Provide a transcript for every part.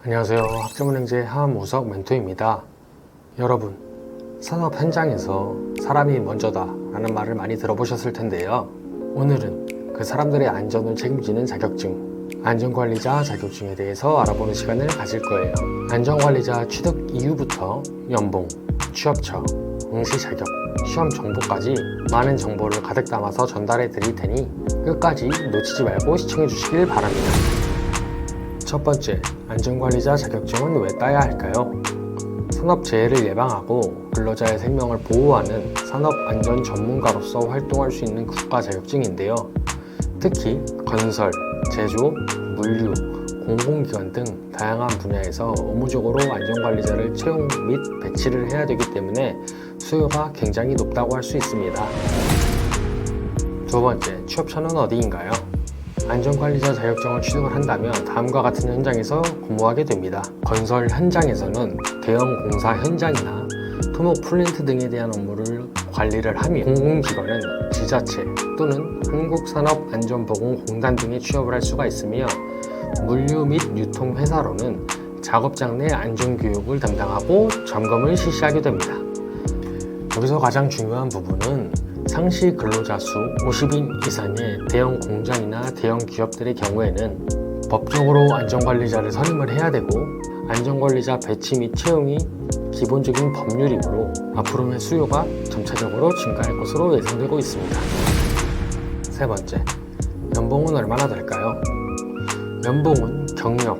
안녕하세요. 학점은행제 하무석 멘토입니다. 여러분, 산업 현장에서 사람이 먼저다 라는 말을 많이 들어보셨을 텐데요. 오늘은 그 사람들의 안전을 책임지는 자격증, 안전관리자 자격증에 대해서 알아보는 시간을 가질 거예요. 안전관리자 취득 이후부터 연봉, 취업처, 응시 자격, 시험 정보까지 많은 정보를 가득 담아서 전달해 드릴 테니 끝까지 놓치지 말고 시청해 주시길 바랍니다. 첫 번째, 안전관리자 자격증은 왜 따야 할까요? 산업재해를 예방하고 근로자의 생명을 보호하는 산업안전 전문가로서 활동할 수 있는 국가 자격증인데요. 특히 건설, 제조, 물류, 공공기관 등 다양한 분야에서 업무적으로 안전관리자를 채용 및 배치를 해야 되기 때문에 수요가 굉장히 높다고 할 수 있습니다. 두 번째, 취업처는 어디인가요? 안전관리자 자격증을 취득을 한다면 다음과 같은 현장에서 근무하게 됩니다. 건설 현장에서는 대형 공사 현장이나 토목 플랜트 등에 대한 업무를 관리를 하며, 공공기관은 지자체 또는 한국산업안전보건공단 등에 취업을 할 수가 있으며, 물류 및 유통회사로는 작업장 내 안전교육을 담당하고 점검을 실시하게 됩니다. 여기서 가장 중요한 부분은 상시 근로자 수 50인 이상의 대형 공장이나 대형 기업들의 경우에는 법적으로 안전관리자를 선임을 해야 되고, 안전관리자 배치 및 채용이 기본적인 법률이므로 앞으로의 수요가 점차적으로 증가할 것으로 예상되고 있습니다. 세 번째, 연봉은 얼마나 될까요? 연봉은 경력,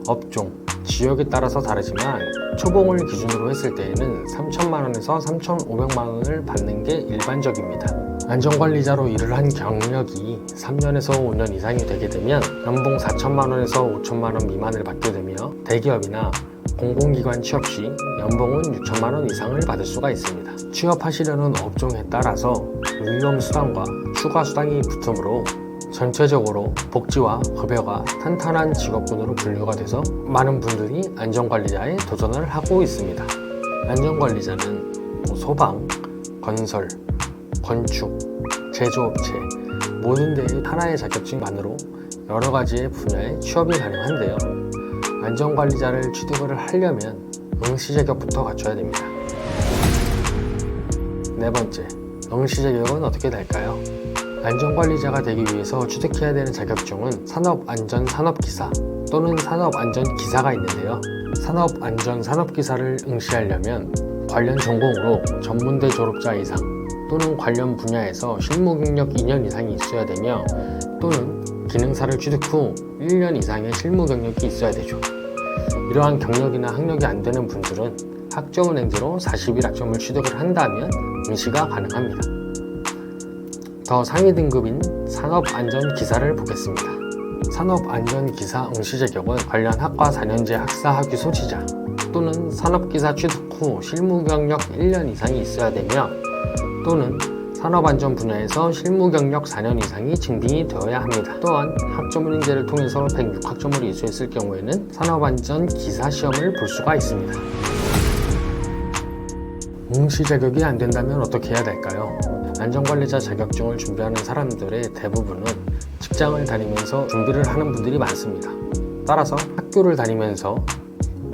업종, 지역에 따라서 다르지만 초봉을 기준으로 했을 때에는 3천만원에서 3,500만원을 받는 게 일반적입니다. 안전관리자로 일을 한 경력이 3년에서 5년 이상이 되게 되면 연봉 4천만원에서 5천만원 미만을 받게 되며, 대기업이나 공공기관 취업 시 연봉은 6천만원 이상을 받을 수가 있습니다. 취업하시려는 업종에 따라서 위험수당과 추가수당이 붙으므로 전체적으로 복지와 급여가 탄탄한 직업군으로 분류가 돼서 많은 분들이 안전관리자에 도전을 하고 있습니다. 안전관리자는 소방, 건설, 건축, 제조업체 모든 데의 하나의 자격증만으로 여러 가지의 분야에 취업이 가능한데요. 안전관리자를 취득을 하려면 응시 자격부터 갖춰야 됩니다. 네 번째, 응시 자격은 어떻게 될까요? 안전관리자가 되기 위해서 취득해야 되는 자격증은 산업안전산업기사 또는 산업안전기사가 있는데요. 산업안전산업기사를 응시하려면 관련 전공으로 전문대 졸업자 이상 또는 관련 분야에서 실무경력 2년 이상이 있어야 되며, 또는 기능사를 취득 후 1년 이상의 실무경력이 있어야 되죠. 이러한 경력이나 학력이 안 되는 분들은 학점은행제로 41학점을 취득을 한다면 응시가 가능합니다. 더 상위 등급인 산업안전기사를 보겠습니다. 산업안전기사 응시 자격은 관련 학과 4년제 학사 학위 소지자 또는 산업기사 취득 후 실무경력 1년 이상이 있어야 되며, 또는 산업안전 분야에서 실무경력 4년 이상이 증빙이 되어야 합니다. 또한 학점은행제를 통해서 106학점을 이수했을 경우에는 산업안전기사 시험을 볼 수가 있습니다. 응시 자격이 안 된다면 어떻게 해야 될까요? 안전관리자 자격증을 준비하는 사람들의 대부분은 직장을 다니면서 준비를 하는 분들이 많습니다. 따라서 학교를 다니면서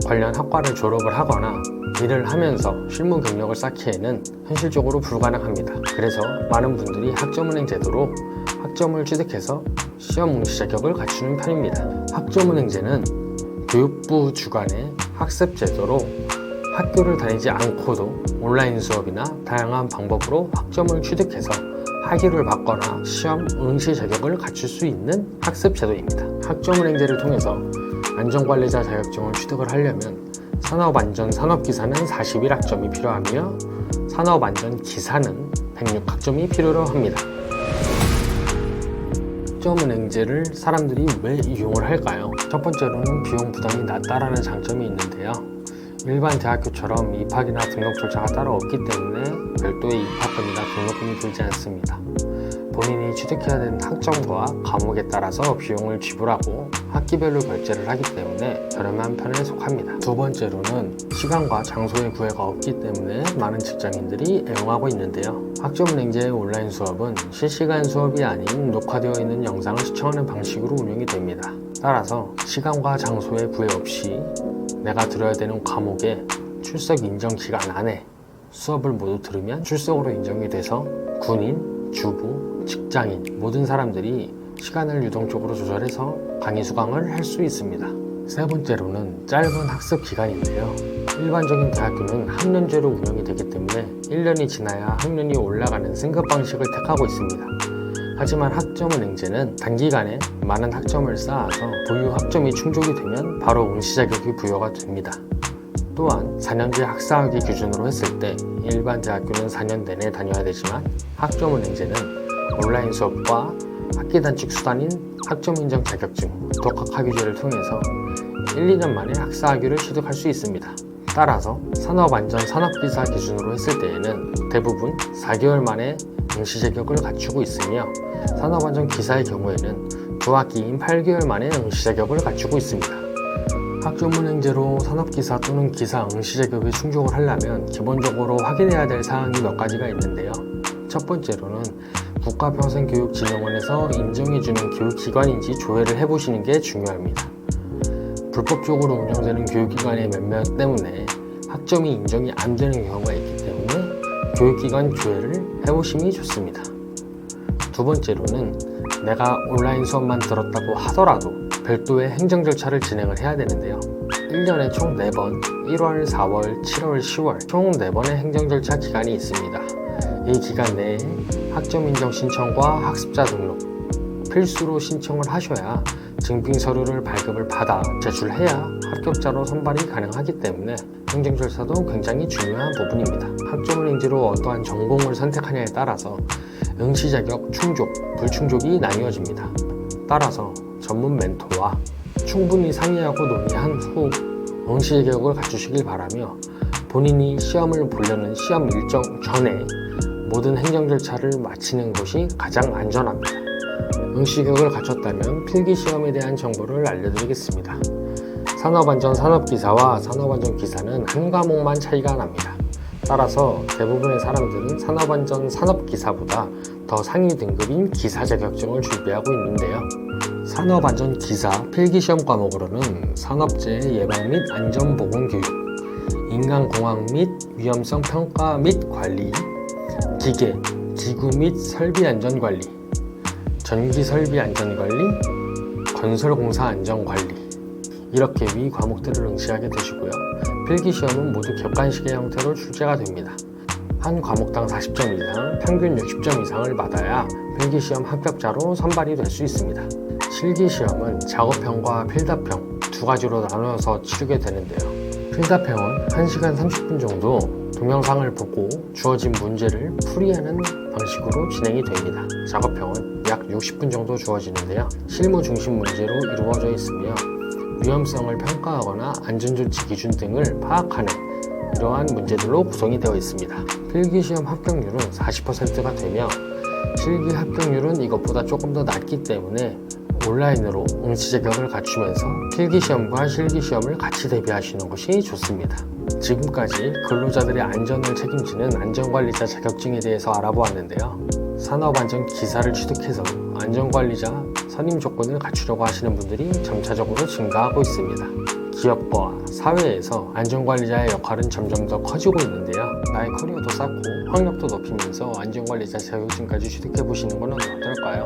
관련 학과를 졸업을 하거나 일을 하면서 실무 경력을 쌓기에는 현실적으로 불가능합니다. 그래서 많은 분들이 학점은행 제도로 학점을 취득해서 시험 응시 자격을 갖추는 편입니다. 학점은행제는 교육부 주관의 학습 제도로 학교를 다니지 않고도 온라인 수업이나 다양한 방법으로 학점을 취득해서 학위를 받거나 시험 응시 자격을 갖출 수 있는 학습 제도입니다. 학점은행제를 통해서 안전관리자 자격증을 취득을 하려면 산업안전산업기사는 41학점이 필요하며, 산업안전기사는 106학점이 필요로 합니다. 학점은행제를 사람들이 왜 이용을 할까요? 첫 번째로는 비용 부담이 낮다라는 장점이 있는데요. 일반 대학교처럼 입학이나 등록 절차가 따로 없기 때문에 별도의 입학금이나 등록금이 들지 않습니다. 본인이 취득해야 되는 학점과 과목에 따라서 비용을 지불하고 학기별로 결제를 하기 때문에 저렴한 편에 속합니다. 두 번째로는 시간과 장소의 구애가 없기 때문에 많은 직장인들이 애용하고 있는데요. 학점은행제의 온라인 수업은 실시간 수업이 아닌 녹화되어 있는 영상을 시청하는 방식으로 운영이 됩니다. 따라서 시간과 장소의 구애 없이 내가 들어야 되는 과목에 출석 인정 기간 안에 수업을 모두 들으면 출석으로 인정이 돼서 군인, 주부, 직장인 모든 사람들이 시간을 유동적으로 조절해서 강의 수강을 할 수 있습니다. 세 번째로는 짧은 학습 기간인데요. 일반적인 대학교는 학년제로 운영이 되기 때문에 1년이 지나야 학년이 올라가는 승급 방식을 택하고 있습니다. 하지만 학점은행제는 단기간에 많은 학점을 쌓아서 보유 학점이 충족이 되면 바로 응시 자격이 부여가 됩니다. 또한 4년제 학사학위 기준으로 했을 때 일반 대학교는 4년 내내 다녀야 되지만 학점은행제는 온라인 수업과 학기 단축 수단인 학점인정 자격증, 독학학위제를 통해서 1, 2년 만에 학사학위를 취득할 수 있습니다. 따라서 산업안전 산업기사 기준으로 했을 때에는 대부분 4개월 만에 응시 자격을 갖추고 있으며 산업안전 기사의 경우에는 2학기인 8개월 만에 응시 자격을 갖추고 있습니다. 학점은행제로 산업기사 또는 기사 응시 자격을 충족을 하려면 기본적으로 확인해야 될 사항이 몇 가지가 있는데요. 첫 번째로는 국가평생교육진흥원에서 인정해주는 교육기관인지 조회를 해보시는 게 중요합니다. 불법적으로 운영되는 교육기관의 몇몇 때문에 학점이 인정이 안 되는 경우가 있기 때문에 교육기관 조회를 해보심이 좋습니다. 두 번째로는 내가 온라인 수업만 들었다고 하더라도 별도의 행정 절차를 진행을 해야 되는데요. 1년에 총 4번, 1월, 4월, 7월, 10월 총 4번의 행정 절차 기간이 있습니다. 이 기간 내에 학점 인정 신청과 학습자 등록, 필수로 신청을 하셔야 증빙 서류를 발급을 받아 제출해야 합격자로 선발이 가능하기 때문에 행정 절차도 굉장히 중요한 부분입니다. 학점은행제로 어떠한 전공을 선택하냐에 따라서 응시 자격 충족, 불충족이 나뉘어집니다. 따라서 전문 멘토와 충분히 상의하고 논의한 후 응시 자격을 갖추시길 바라며 본인이 시험을 보려는 시험 일정 전에 모든 행정 절차를 마치는 것이 가장 안전합니다. 응시 자격을 갖췄다면 필기시험에 대한 정보를 알려드리겠습니다. 산업안전 산업기사와 산업안전기사는 한 과목만 차이가 납니다. 따라서 대부분의 사람들은 산업안전 산업기사보다 더 상위 등급인 기사 자격증을 준비하고 있는데요. 산업안전기사 필기시험 과목으로는 산업재해 예방 및 안전보건교육, 인간공학 및 위험성 평가 및 관리, 기계, 기구 및 설비 안전관리, 전기 설비 안전관리, 건설공사 안전관리 이렇게 위 과목들을 응시하게 되시고요. 필기시험은 모두 객관식의 형태로 출제가 됩니다. 한 과목당 40점 이상, 평균 60점 이상을 받아야 필기시험 합격자로 선발이 될 수 있습니다. 실기시험은 작업형과 필답형 두 가지로 나누어서 치르게 되는데요. 필답형은 1시간 30분 정도 동영상을 보고 주어진 문제를 풀이하는 방식으로 진행이 됩니다. 작업형은 약 60분 정도 주어지는데요. 실무 중심 문제로 이루어져 있으며 위험성을 평가하거나 안전조치 기준 등을 파악하는 이러한 문제들로 구성이 되어 있습니다. 필기시험 합격률은 40%가 되며 실기 합격률은 이것보다 조금 더 낮기 때문에 온라인으로 응시 자격을 갖추면서 필기시험과 실기시험을 같이 대비하시는 것이 좋습니다. 지금까지 근로자들의 안전을 책임지는 안전관리자 자격증에 대해서 알아보았는데요. 산업안전기사를 취득해서 안전관리자 선임 조건을 갖추려고 하시는 분들이 점차적으로 증가하고 있습니다. 기업과 사회에서 안전관리자의 역할은 점점 더 커지고 있는데요. 나의 커리어도 쌓고 학력도 높이면서 안전관리자 자격증까지 취득해보시는 건 어떨까요?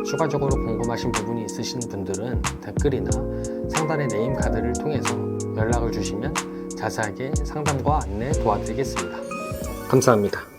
추가적으로 궁금하신 부분이 있으신 분들은 댓글이나 상단의 네임카드를 통해서 연락을 주시면 자세하게 상담과 안내 도와드리겠습니다. 감사합니다.